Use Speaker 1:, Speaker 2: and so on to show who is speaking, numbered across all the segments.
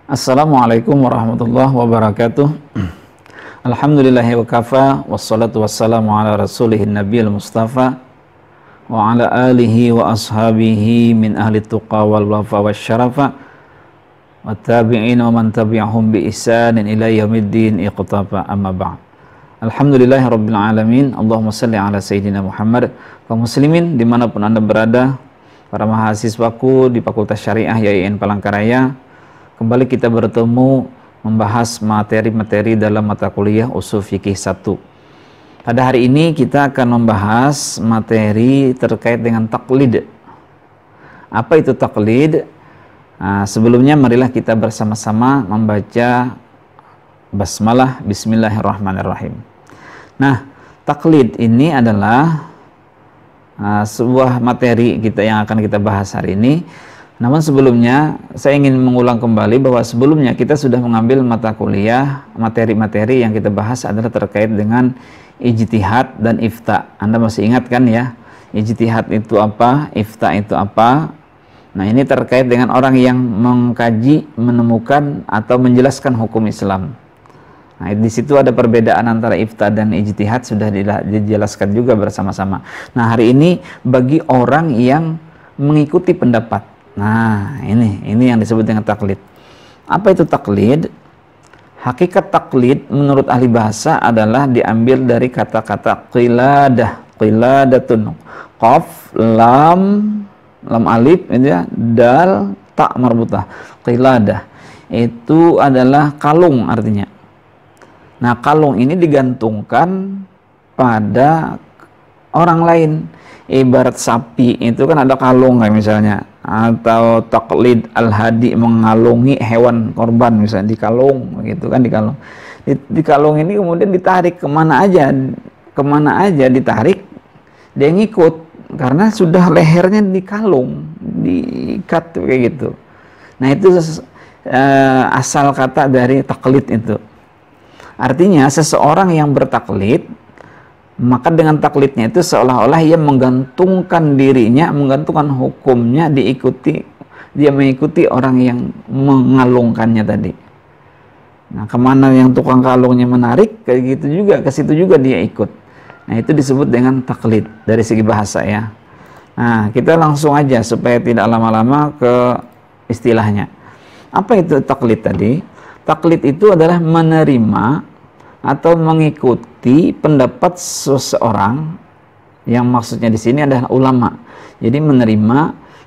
Speaker 1: Assalamualaikum warahmatullahi wabarakatuh. Alhamdulillahi wa kafa, wassalatu wassalamu ala rasulihin nabiyil mustafa wa ala alihi wa ashabihi min ahli tuqa wal wafa wa syarafa wa tabi'in wa man tabi'ahum bi ihsanin ila yaumiddin iqtafa amma ba'd. Alhamdulillahi rabbil alamin. Allahumma salli ala sayyidina Muhammad. Kaum muslimin dimanapun anda berada, para mahasiswaku di Fakultas Syariah YIN Palangkaraya, kembali kita bertemu membahas materi-materi dalam mata kuliah Ushul Fikih 1. Pada hari ini kita akan membahas materi terkait dengan taklid. Apa itu taklid? Sebelumnya marilah kita bersama-sama membaca basmalah bismillahirrahmanirrahim. Nah, taklid ini adalah sebuah materi kita yang akan kita bahas hari ini. Namun sebelumnya saya ingin mengulang kembali bahwa sebelumnya kita sudah mengambil mata kuliah, materi-materi yang kita bahas adalah terkait dengan ijtihad dan ifta. Anda masih ingat kan ya? Ijtihad itu apa? Ifta itu apa? Nah, ini terkait dengan orang yang mengkaji, menemukan atau menjelaskan hukum Islam. Nah, di situ ada perbedaan antara ifta dan ijtihad, sudah dijelaskan juga bersama-sama. Nah, hari ini bagi orang yang mengikuti pendapat. Nah, ini yang disebut dengan taklid. Apa itu taklid? Hakikat taklid menurut ahli bahasa adalah diambil dari kata-kata qiladah. Qiladatun. Qaf, lam alif, ya, dal, ta marbutah. Qiladah. Itu adalah kalung artinya. Nah, kalung ini digantungkan pada orang lain. Ibarat sapi itu kan ada kalung kayak misalnya, atau taklid al-hadi mengalungi hewan korban misalnya dikalung gitu kan, dikalung. Di kalung ini kemudian ditarik kemana aja ditarik, dia ngikut karena sudah lehernya dikalung, diikat kayak gitu. Nah, itu asal kata dari taklid itu. Artinya seseorang yang bertaklid, maka dengan taklidnya itu seolah-olah ia menggantungkan dirinya, menggantungkan hukumnya dia mengikuti orang yang mengalungkannya tadi. Nah, kemana yang tukang kalungnya menarik, kayak gitu juga, ke situ juga dia ikut. Nah, itu disebut dengan taklid dari segi bahasa ya. Nah, kita langsung aja supaya tidak lama-lama ke istilahnya. Apa itu taklid tadi? Taklid itu adalah menerima atau mengikuti pendapat seseorang, yang maksudnya di sini adalah ulama. Jadi menerima,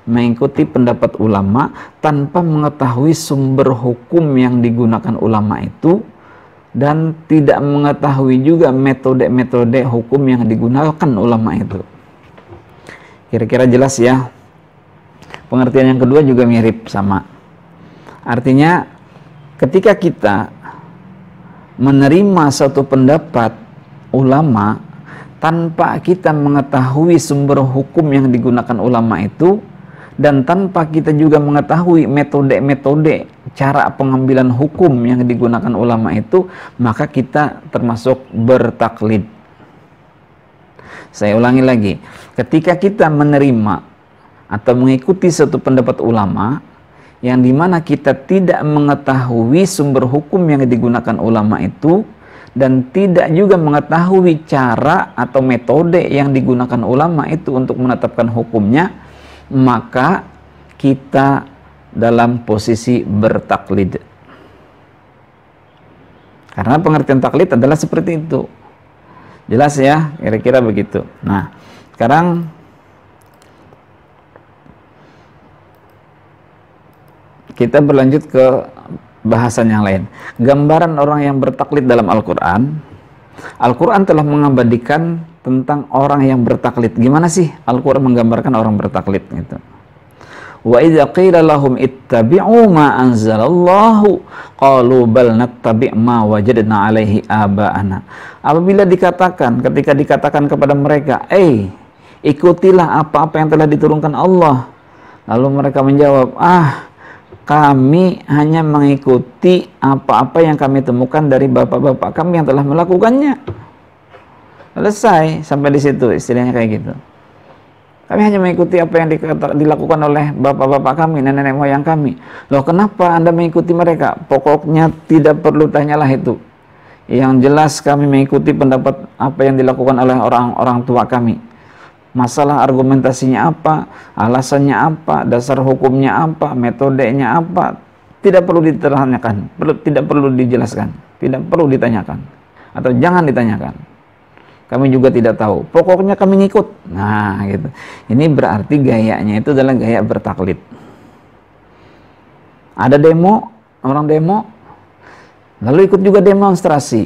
Speaker 1: mengikuti pendapat ulama tanpa mengetahui sumber hukum yang digunakan ulama itu, dan tidak mengetahui juga metode-metode hukum yang digunakan ulama itu. Kira-kira jelas ya? Pengertian yang kedua juga mirip sama. Artinya ketika kita menerima suatu pendapat ulama tanpa kita mengetahui sumber hukum yang digunakan ulama itu, dan tanpa kita juga mengetahui metode-metode cara pengambilan hukum yang digunakan ulama itu, maka kita termasuk bertaklid. Saya ulangi lagi, ketika kita menerima atau mengikuti suatu pendapat ulama yang dimana kita tidak mengetahui sumber hukum yang digunakan ulama itu, dan tidak juga mengetahui cara atau metode yang digunakan ulama itu untuk menetapkan hukumnya, maka kita dalam posisi bertaklid. Karena pengertian taklid adalah seperti itu. Jelas ya? Kira-kira begitu. Nah, sekarang kita berlanjut ke bahasan yang lain. Gambaran orang yang bertaklid dalam Al-Quran. Al-Quran telah mengabadikan tentang orang yang bertaklid. Gimana sih Al-Quran menggambarkan orang bertaklid gitu? Wa idza qila lahum ittabi'u ma anzalallahu qalu bal nattabi' ma wajadna 'alaihi aba'ana. Apabila ketika dikatakan kepada mereka, ikutilah apa-apa yang telah diturunkan Allah. Lalu mereka menjawab, kami hanya mengikuti apa-apa yang kami temukan dari bapak-bapak kami yang telah melakukannya. Selesai sampai di situ, istilahnya kayak gitu. Kami hanya mengikuti apa yang dilakukan oleh bapak-bapak kami, nenek-nenek moyang kami. Loh, kenapa Anda mengikuti mereka? Pokoknya tidak perlu tanyalah itu. Yang jelas kami mengikuti pendapat apa yang dilakukan oleh orang-orang tua kami. Masalah argumentasinya apa, alasannya apa, dasar hukumnya apa, metodenya apa, tidak perlu ditanyakan, tidak perlu dijelaskan, tidak perlu ditanyakan, atau jangan ditanyakan. Kami juga tidak tahu. Pokoknya kami ngikut. Nah, gitu. Ini berarti gayanya itu adalah gaya bertaklid. Ada demo, orang demo, lalu ikut juga demonstrasi.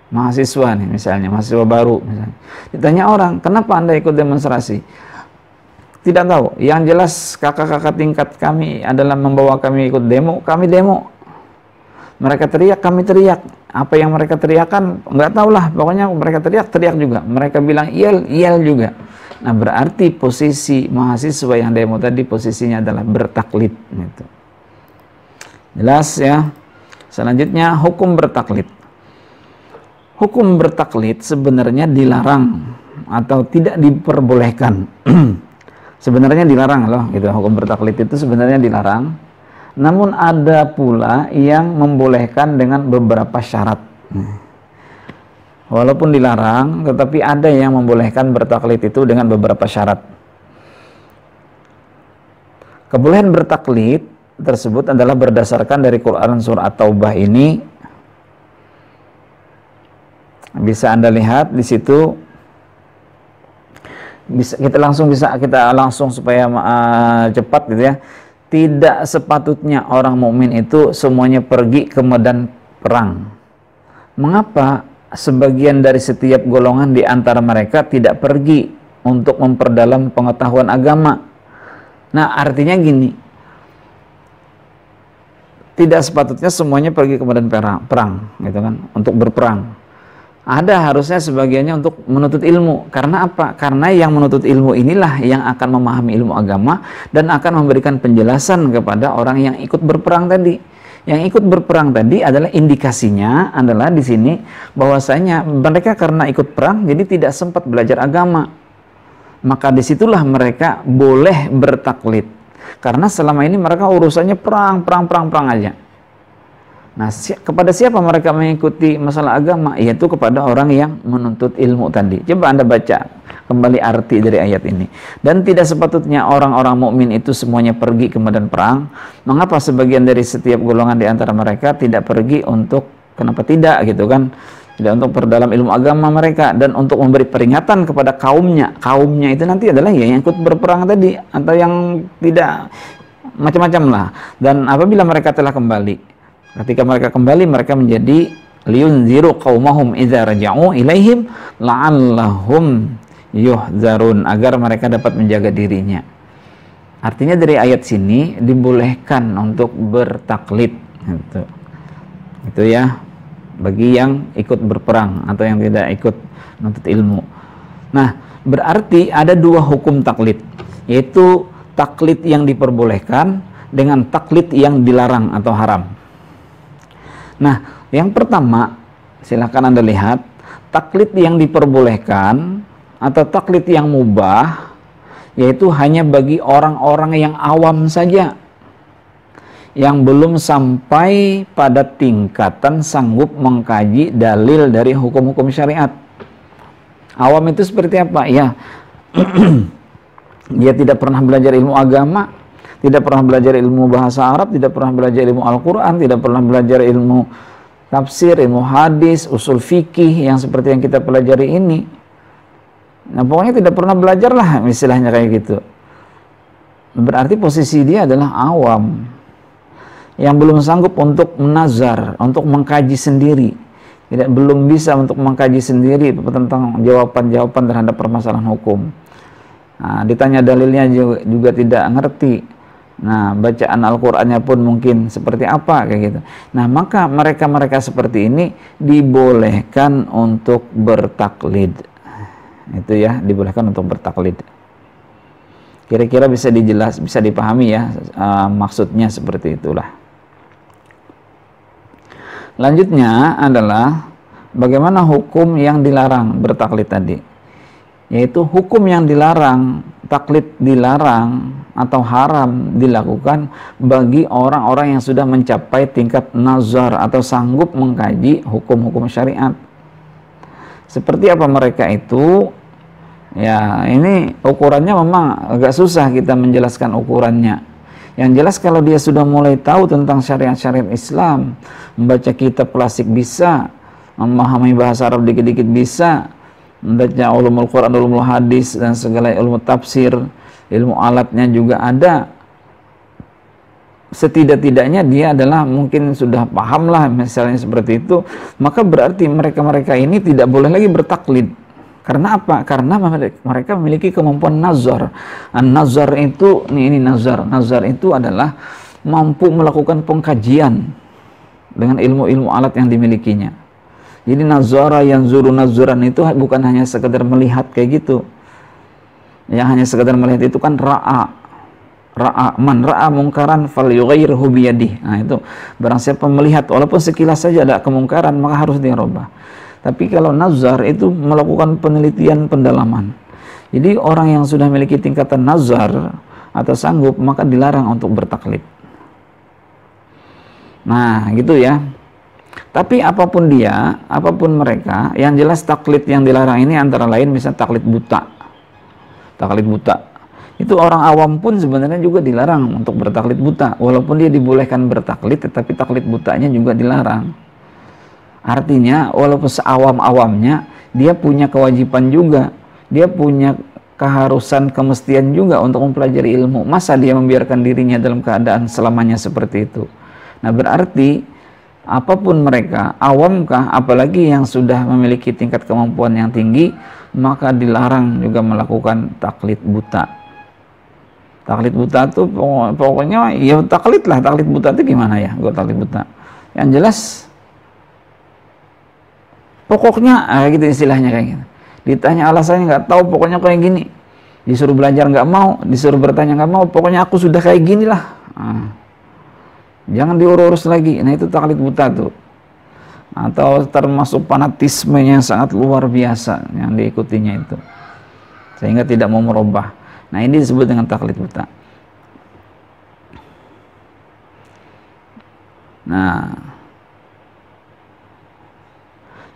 Speaker 1: Mahasiswa nih misalnya, mahasiswa baru misalnya. Ditanya orang, kenapa Anda ikut demonstrasi? Tidak tahu. Yang jelas kakak-kakak tingkat kami adalah membawa kami ikut demo, kami demo. Mereka teriak, kami teriak. Apa yang mereka teriakkan, nggak tahu lah. Pokoknya mereka teriak juga. Mereka bilang yel juga. Nah, berarti posisi mahasiswa yang demo tadi posisinya adalah bertaklid. Gitu. Jelas ya. Selanjutnya, hukum bertaklid. Hukum bertaklid sebenarnya dilarang atau tidak diperbolehkan. Sebenarnya dilarang loh, gitu. Hukum bertaklid itu sebenarnya dilarang. Namun ada pula yang membolehkan dengan beberapa syarat. Walaupun dilarang, tetapi ada yang membolehkan bertaklid itu dengan beberapa syarat. Kebolehan bertaklid tersebut adalah berdasarkan dari Quran surah At-Taubah ini. Bisa Anda lihat di situ. Kita langsung supaya cepat gitu ya. Tidak sepatutnya orang mukmin itu semuanya pergi ke medan perang. Mengapa sebagian dari setiap golongan di antara mereka tidak pergi untuk memperdalam pengetahuan agama? Nah, artinya gini. Tidak sepatutnya semuanya pergi ke medan perang, gitu kan, untuk berperang. Ada harusnya sebagiannya untuk menuntut ilmu. Karena apa? Karena yang menuntut ilmu inilah yang akan memahami ilmu agama dan akan memberikan penjelasan kepada orang yang ikut berperang tadi. Yang ikut berperang tadi adalah indikasinya adalah di sini bahwasanya mereka karena ikut perang jadi tidak sempat belajar agama. Maka disitulah mereka boleh bertaklid. Karena selama ini mereka urusannya perang aja. Nah, kepada siapa mereka mengikuti masalah agama? Yaitu kepada orang yang menuntut ilmu tadi. Coba Anda baca kembali arti dari ayat ini. Dan tidak sepatutnya orang-orang mukmin itu semuanya pergi ke medan perang. Mengapa sebagian dari setiap golongan di antara mereka tidak pergi untuk, kenapa tidak gitu kan? Tidak untuk perdalam ilmu agama mereka dan untuk memberi peringatan kepada kaumnya. Kaumnya itu nanti adalah yang ikut berperang tadi atau yang tidak, macam-macam lah. Dan apabila mereka telah kembali, ketika mereka kembali, mereka menjadi liyunziru qaumahum idza raja'u ilaihim la'allahum yuhzarun, agar mereka dapat menjaga dirinya. Artinya dari ayat sini dibolehkan untuk bertaklid gitu. Itu ya bagi yang ikut berperang atau yang tidak ikut menuntut ilmu. Nah, berarti ada dua hukum taklid, yaitu taklid yang diperbolehkan dengan taklid yang dilarang atau haram. Nah, yang pertama, silakan Anda lihat, taklid yang diperbolehkan atau taklid yang mubah, yaitu hanya bagi orang-orang yang awam saja, yang belum sampai pada tingkatan sanggup mengkaji dalil dari hukum-hukum syariat. Awam itu seperti apa? Ya, dia tidak pernah belajar ilmu agama, tidak pernah belajar ilmu bahasa Arab, tidak pernah belajar ilmu Al-Quran, tidak pernah belajar ilmu tafsir, ilmu hadis, usul fikih yang seperti yang kita pelajari ini. Nah, pokoknya tidak pernah belajar lah, istilahnya kayak gitu. Berarti posisi dia adalah awam, yang belum sanggup untuk menazar, untuk mengkaji sendiri. Belum bisa untuk mengkaji sendiri tentang jawaban-jawaban terhadap permasalahan hukum. Nah, ditanya dalilnya juga tidak ngerti. Nah, bacaan Al-Qur'annya pun mungkin seperti apa kayak gitu. Nah, maka mereka-mereka seperti ini dibolehkan untuk bertaklid. Itu ya, dibolehkan untuk bertaklid. Kira-kira bisa bisa dipahami ya, maksudnya seperti itulah. Lanjutnya adalah bagaimana hukum yang dilarang bertaklid tadi. Yaitu hukum yang dilarang taklid dilarang atau haram dilakukan bagi orang-orang yang sudah mencapai tingkat nazar atau sanggup mengkaji hukum-hukum syariat. Seperti apa mereka itu? Ya, ini ukurannya memang agak susah kita menjelaskan ukurannya. Yang jelas kalau dia sudah mulai tahu tentang syariat-syariat Islam, membaca kitab klasik bisa, memahami bahasa Arab dikit-dikit bisa, membaca ulumul Quran, ulumul hadis, dan segala ilmu tafsir, ilmu alatnya juga ada. Setidak-tidaknya dia adalah mungkin sudah paham lah misalnya seperti itu, maka berarti mereka-mereka ini tidak boleh lagi bertaklid. Karena apa? Karena mereka memiliki kemampuan nazar. Nazar itu, ini nazar. Nazar itu adalah mampu melakukan pengkajian dengan ilmu-ilmu alat yang dimilikinya. Jadi nazara yang zuru nazuran itu bukan hanya sekedar melihat kayak gitu. Yang hanya sekedar melihat itu kan ra'a. Ra'a, man ra'a mungkaran falyughayyirhu biyadihi. Nah itu, barang siapa melihat walaupun sekilas saja ada kemungkaran, maka harus dirubah. Tapi kalau nazar itu melakukan penelitian pendalaman. Jadi orang yang sudah memiliki tingkatan nazar atau sanggup, maka dilarang untuk bertaklid. Nah gitu ya. Tapi apapun dia, apapun mereka, yang jelas taklid yang dilarang ini antara lain misalnya taklid buta. Taklid buta. Itu orang awam pun sebenarnya juga dilarang untuk bertaklid buta. Walaupun dia dibolehkan bertaklid, tetapi taklid butanya juga dilarang. Artinya walaupun seawam-awamnya, dia punya kewajiban juga, dia punya keharusan, kemestian juga untuk mempelajari ilmu. Masa dia membiarkan dirinya dalam keadaan selamanya seperti itu? Nah berarti apapun mereka, awamkah, apalagi yang sudah memiliki tingkat kemampuan yang tinggi, maka dilarang juga melakukan taklid buta. Taklid buta itu pokoknya ya taklid lah. Taklid buta itu gimana ya? Gue taklid buta. Yang jelas pokoknya gitu istilahnya kayak gitu. Ditanya alasannya nggak tahu, pokoknya kayak gini. Disuruh belajar nggak mau, disuruh bertanya nggak mau, pokoknya aku sudah kayak gini lah. Jangan diurus lagi. Nah itu taklid buta tuh. Atau termasuk fanatisme yang sangat luar biasa yang diikutinya itu, sehingga tidak mau merubah. Nah ini disebut dengan taklid buta. Nah,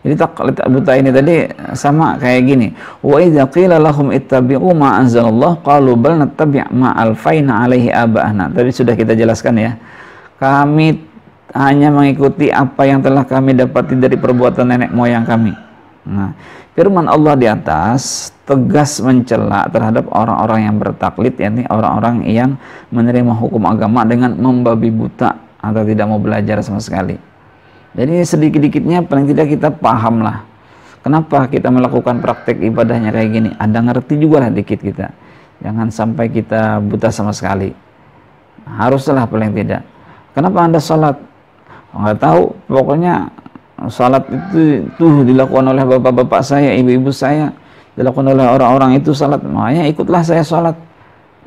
Speaker 1: jadi taklid buta ini tadi sama kayak gini. Wa idza qila lahum ittabi'u ma anzalallah qalu bal nattabi' ma alfaina alaihi aba'ana. Tadi sudah kita jelaskan ya. Kami hanya mengikuti apa yang telah kami dapati dari perbuatan nenek moyang kami. Nah, firman Allah di atas tegas mencela terhadap orang-orang yang bertaklid, yakni orang-orang yang menerima hukum agama dengan membabi buta atau tidak mau belajar sama sekali. Jadi sedikit-dikitnya paling tidak kita paham lah kenapa kita melakukan praktek ibadahnya kayak gini. Ada ngerti juga lah dikit kita. Jangan sampai kita buta sama sekali. Haruslah paling tidak. Kenapa Anda sholat? Nggak tahu, pokoknya sholat itu dilakukan oleh bapak-bapak saya, ibu-ibu saya, dilakukan oleh orang-orang itu sholat, makanya ikutlah saya sholat.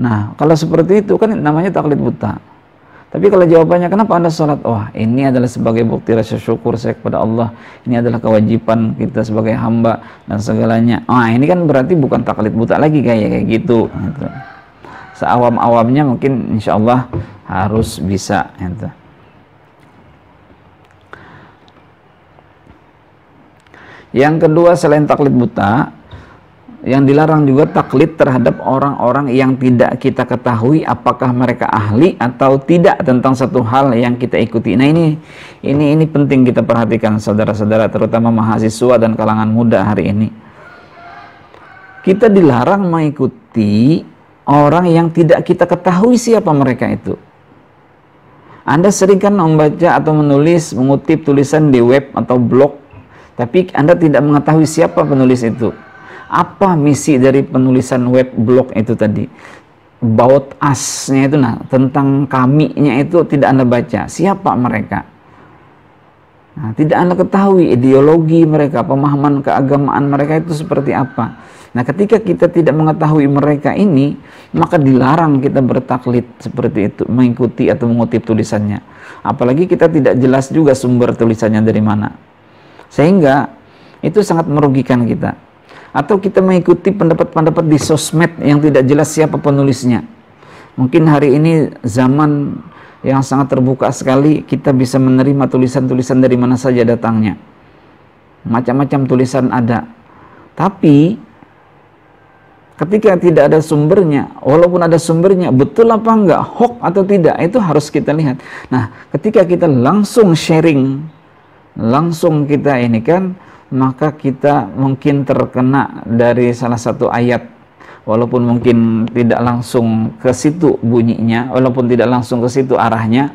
Speaker 1: Nah kalau seperti itu kan namanya taklid buta. Tapi kalau jawabannya kenapa Anda sholat? Wah ini adalah sebagai bukti rasa syukur saya kepada Allah, ini adalah kewajiban kita sebagai hamba dan segalanya. Ini kan berarti bukan taklid buta lagi kayak gitu. Seawam-awamnya mungkin insya Allah harus bisa gitu. Yang kedua, selain taklid buta, yang dilarang juga taklid terhadap orang-orang yang tidak kita ketahui apakah mereka ahli atau tidak tentang satu hal yang kita ikuti. Nah ini penting kita perhatikan saudara-saudara, terutama mahasiswa dan kalangan muda hari ini. Kita dilarang mengikuti orang yang tidak kita ketahui siapa mereka itu. Anda sering kan membaca atau menulis, mengutip tulisan di web atau blog, tapi Anda tidak mengetahui siapa penulis itu. Apa misi dari penulisan web blog itu tadi? About us-nya itu, nah, tentang kami-nya itu tidak Anda baca. Siapa mereka? Nah, tidak Anda ketahui ideologi mereka, pemahaman keagamaan mereka itu seperti apa. Nah, ketika kita tidak mengetahui mereka ini, maka dilarang kita bertaklid seperti itu, mengikuti atau mengutip tulisannya. Apalagi kita tidak jelas juga sumber tulisannya dari mana. Sehingga itu sangat merugikan kita. Atau kita mengikuti pendapat-pendapat di sosmed yang tidak jelas siapa penulisnya. Mungkin hari ini zaman yang sangat terbuka sekali, kita bisa menerima tulisan-tulisan dari mana saja datangnya. Macam-macam tulisan ada. Tapi ketika tidak ada sumbernya, walaupun ada sumbernya, betul apa enggak, hoax atau tidak, itu harus kita lihat. Nah, ketika kita langsung sharing, langsung kita ini kan, maka kita mungkin terkena dari salah satu ayat, walaupun mungkin tidak langsung ke situ bunyinya, walaupun tidak langsung ke situ arahnya,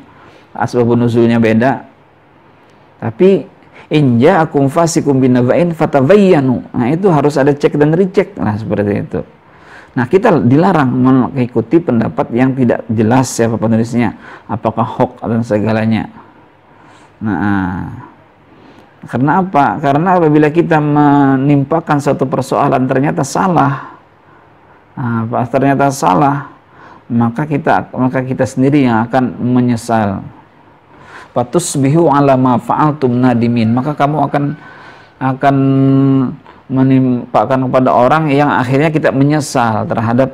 Speaker 1: asbabun nuzulnya beda, tapi in ja'akum fasikum binaba'in fatabayyanu. Nah, itu harus ada cek dan recheck. Nah, seperti itu. Nah, kita dilarang mengikuti pendapat yang tidak jelas siapa penulisnya, apakah hoax dan segalanya. Nah, karena apa? Karena apabila kita menimpakan suatu persoalan ternyata salah, maka kita sendiri yang akan menyesal. Fatusbihu ala ma fa'altum nadimin. Maka kamu akan menimpakan kepada orang yang akhirnya kita menyesal terhadap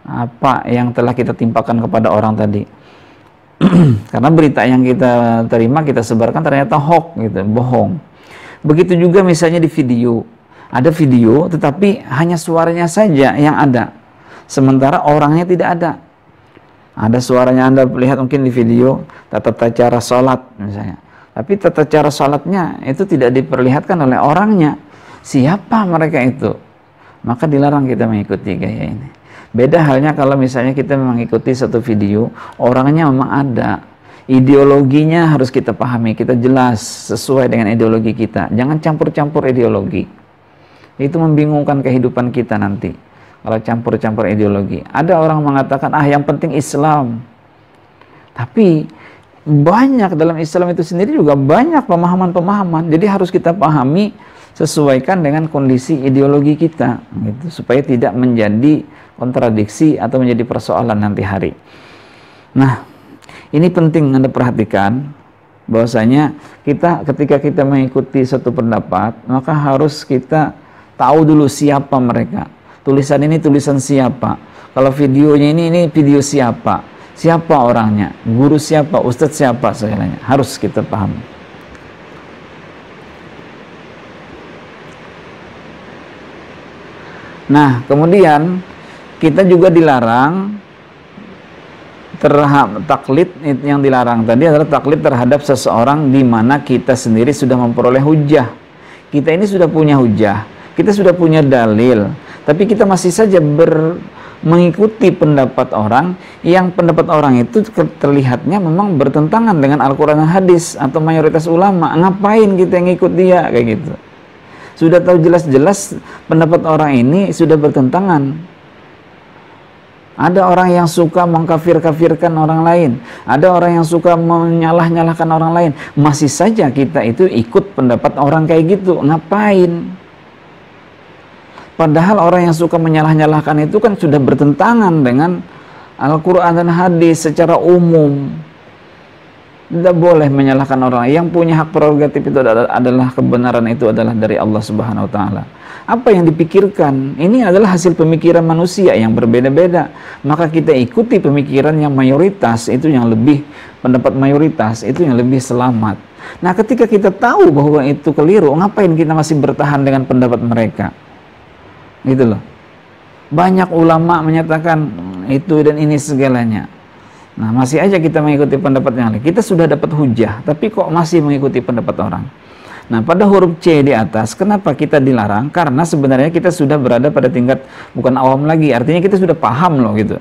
Speaker 1: apa yang telah kita timpakan kepada orang tadi. Karena berita yang kita terima, kita sebarkan ternyata hoax gitu, bohong. Begitu juga misalnya di video. Ada video tetapi hanya suaranya saja yang ada, sementara orangnya tidak ada. Ada suaranya Anda lihat mungkin di video, tata cara sholat misalnya, tapi tata cara sholatnya itu tidak diperlihatkan oleh orangnya. Siapa mereka itu? Maka dilarang kita mengikuti gaya ini. Beda halnya kalau misalnya kita mengikuti satu video, orangnya memang ada, ideologinya harus kita pahami, kita jelas sesuai dengan ideologi kita. Jangan campur-campur ideologi. Itu membingungkan kehidupan kita nanti. Kalau campur-campur ideologi. Ada orang mengatakan, yang penting Islam. Tapi banyak dalam Islam itu sendiri juga banyak pemahaman-pemahaman. Jadi harus kita pahami, sesuaikan dengan kondisi ideologi kita, gitu, supaya tidak menjadi kontradiksi atau menjadi persoalan nanti hari. Nah, ini penting Anda perhatikan, bahwasanya ketika kita mengikuti satu pendapat, maka harus kita tahu dulu siapa mereka. Tulisan ini tulisan siapa? Kalau videonya ini video siapa? Siapa orangnya? Guru siapa? Ustadz siapa? Segalanya harus kita pahami. Nah, kemudian kita juga dilarang terhadap taklid. Yang dilarang tadi adalah taklid terhadap seseorang di mana kita sendiri sudah memperoleh hujah. Kita ini sudah punya hujah, kita sudah punya dalil, tapi kita masih saja mengikuti pendapat orang yang pendapat orang itu terlihatnya memang bertentangan dengan Al-Quran dan hadis atau mayoritas ulama. Ngapain kita ngikut dia kayak gitu? Sudah tahu jelas-jelas pendapat orang ini sudah bertentangan. Ada orang yang suka mengkafir-kafirkan orang lain, ada orang yang suka menyalah-nyalahkan orang lain. Masih saja kita itu ikut pendapat orang kayak gitu. Ngapain? Padahal orang yang suka menyalah-nyalahkan itu kan sudah bertentangan dengan Al-Quran dan hadis secara umum. Tidak boleh menyalahkan orang. Yang punya hak prerogatif itu adalah kebenaran itu adalah dari Allah Subhanahu wa taala. Apa yang dipikirkan ini adalah hasil pemikiran manusia yang berbeda-beda. Maka kita ikuti pemikiran yang mayoritas, itu yang lebih, pendapat mayoritas itu yang lebih selamat. Nah, ketika kita tahu bahwa itu keliru, ngapain kita masih bertahan dengan pendapat mereka? Gitu loh. Banyak ulama menyatakan itu dan ini segalanya. Nah, masih aja kita mengikuti pendapat yang lain. Kita sudah dapat hujah, tapi kok masih mengikuti pendapat orang. Nah, pada huruf C di atas, kenapa kita dilarang? Karena sebenarnya kita sudah berada pada tingkat bukan awam lagi. Artinya kita sudah paham loh gitu.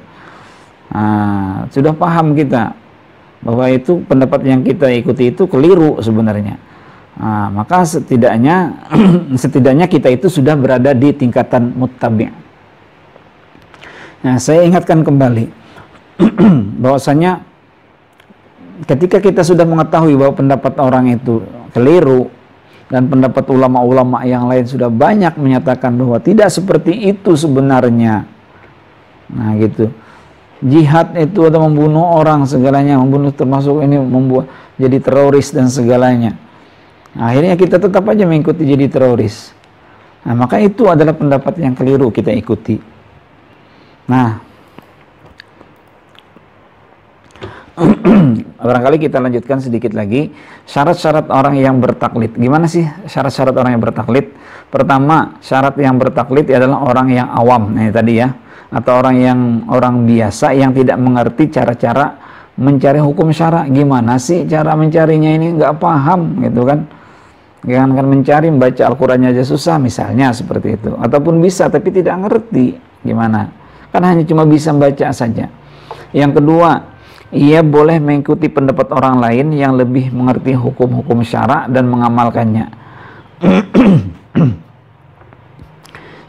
Speaker 1: Nah, sudah paham kita bahwa itu pendapat yang kita ikuti itu keliru sebenarnya. Nah, maka setidaknya kita itu sudah berada di tingkatan muttabi'. Nah, saya ingatkan kembali bahwasanya ketika kita sudah mengetahui bahwa pendapat orang itu keliru dan pendapat ulama-ulama yang lain sudah banyak menyatakan bahwa tidak seperti itu sebenarnya. Nah, gitu. Jihad itu atau membunuh orang segalanya, membunuh termasuk ini membuat jadi teroris dan segalanya. Akhirnya kita tetap aja mengikuti jadi teroris. Nah, maka itu adalah pendapat yang keliru kita ikuti. Nah, barangkali kita lanjutkan sedikit lagi syarat-syarat orang yang bertaklid. Gimana sih syarat-syarat orang yang bertaklid? Pertama, syarat yang bertaklid adalah orang yang awam, nah tadi ya, atau orang biasa yang tidak mengerti cara-cara mencari hukum syara. Gimana sih cara mencarinya ini, nggak paham gitu kan. Jangan kan mencari, membaca Al-Qur'annya aja susah misalnya, seperti itu. Ataupun bisa tapi tidak ngerti gimana, kan hanya cuma bisa membaca saja. Yang kedua, ia boleh mengikuti pendapat orang lain yang lebih mengerti hukum-hukum syara dan mengamalkannya.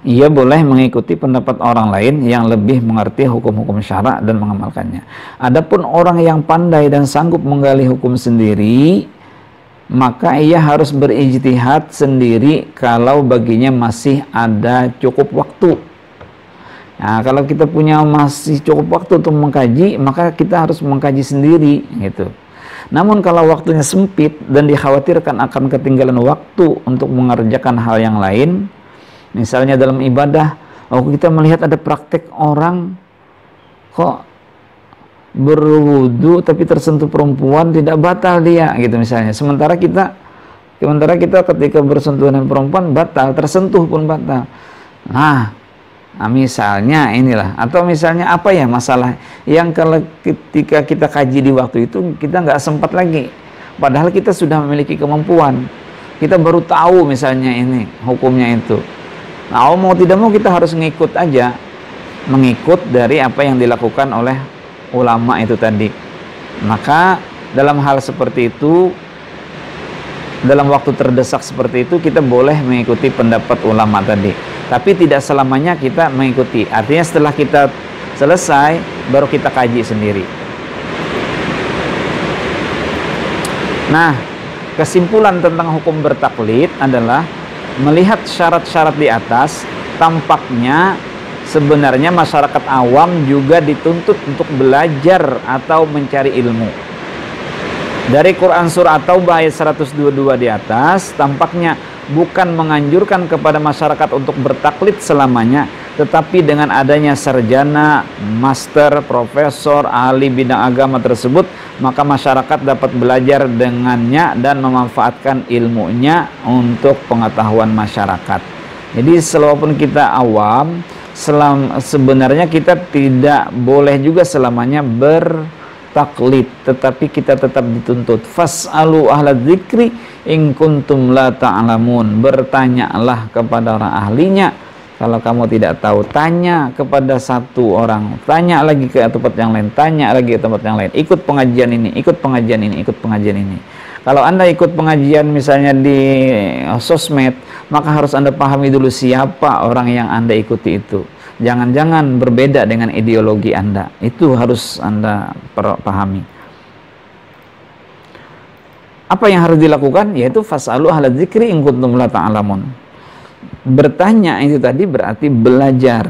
Speaker 1: Ia boleh mengikuti pendapat orang lain yang lebih mengerti hukum-hukum syara dan mengamalkannya. Adapun orang yang pandai dan sanggup menggali hukum sendiri, maka ia harus berijtihad sendiri kalau baginya masih ada cukup waktu. Nah, kalau kita punya masih cukup waktu untuk mengkaji, maka kita harus mengkaji sendiri gitu. Namun kalau waktunya sempit dan dikhawatirkan akan ketinggalan waktu untuk mengerjakan hal yang lain, misalnya dalam ibadah, kita melihat ada praktek orang kok berwudu tapi tersentuh perempuan, tidak batal dia gitu misalnya. Sementara kita ketika bersentuhan dengan perempuan batal, tersentuh pun batal. Nah, misalnya inilah, atau misalnya apa ya masalah yang kalau ketika kita kaji di waktu itu kita nggak sempat lagi, padahal kita sudah memiliki kemampuan, kita baru tahu misalnya ini hukumnya itu. Nah, mau tidak mau kita harus ngikut aja, mengikut dari apa yang dilakukan oleh ulama itu tadi. Maka dalam hal seperti itu, dalam waktu terdesak seperti itu, kita boleh mengikuti pendapat ulama tadi, tapi tidak selamanya kita mengikuti. Artinya setelah kita selesai baru kita kaji sendiri. Nah, kesimpulan tentang hukum bertaklid adalah melihat syarat-syarat di atas, tampaknya sebenarnya masyarakat awam juga dituntut untuk belajar atau mencari ilmu. Dari Quran Surah At-Taubah ayat 122 di atas, tampaknya bukan menganjurkan kepada masyarakat untuk bertaklid selamanya, tetapi dengan adanya sarjana, master, profesor, ahli bidang agama tersebut, maka masyarakat dapat belajar dengannya dan memanfaatkan ilmunya untuk pengetahuan masyarakat. Jadi walaupun kita awam, sebenarnya kita tidak boleh juga selamanya bertaklid, tetapi kita tetap dituntut fas'alu ahla dzikri in kuntum la ta'lamun. Bertanyalah kepada orang ahlinya kalau kamu tidak tahu. Tanya kepada satu orang, tanya lagi ke tempat yang lain, tanya lagi ke tempat yang lain. Ikut pengajian ini, ikut pengajian ini, ikut pengajian ini. Kalau Anda ikut pengajian misalnya di sosmed, maka harus Anda pahami dulu siapa orang yang Anda ikuti itu. Jangan-jangan berbeda dengan ideologi Anda. Itu harus Anda pahami. Apa yang harus dilakukan? Yaitu fas'alu ahla dzikri in kuntum la ta'lamun. Bertanya itu tadi berarti belajar.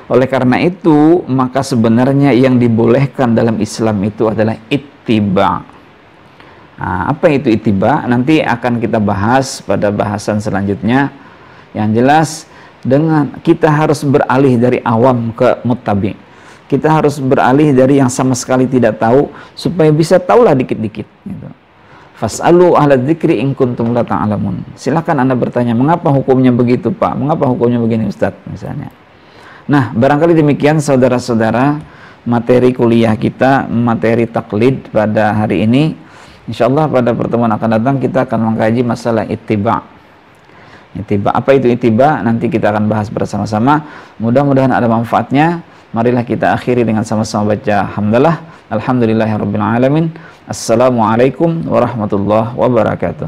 Speaker 1: Oleh karena itu, maka sebenarnya yang dibolehkan dalam Islam itu adalah ittiba'. Nah, apa itu ittiba? Nanti akan kita bahas pada bahasan selanjutnya. Yang jelas, dengan kita harus beralih dari awam ke muttabi. Kita harus beralih dari yang sama sekali tidak tahu supaya bisa tahulah dikit-dikit gitu. Fas'alu ahla dzikri in kuntum la ta'lamun. Silakan Anda bertanya, mengapa hukumnya begitu, Pak? Mengapa hukumnya begini, Ustadz, misalnya. Nah, barangkali demikian saudara-saudara materi kuliah kita, materi taklid pada hari ini. Insyaallah pada pertemuan akan datang kita akan mengkaji masalah ittiba'. Ittiba', apa itu ittiba'? Nanti kita akan bahas bersama-sama. Mudah-mudahan ada manfaatnya. Marilah kita akhiri dengan sama-sama baca hamdalah. Alhamdulillahirabbil alamin. Assalamualaikum warahmatullahi wabarakatuh.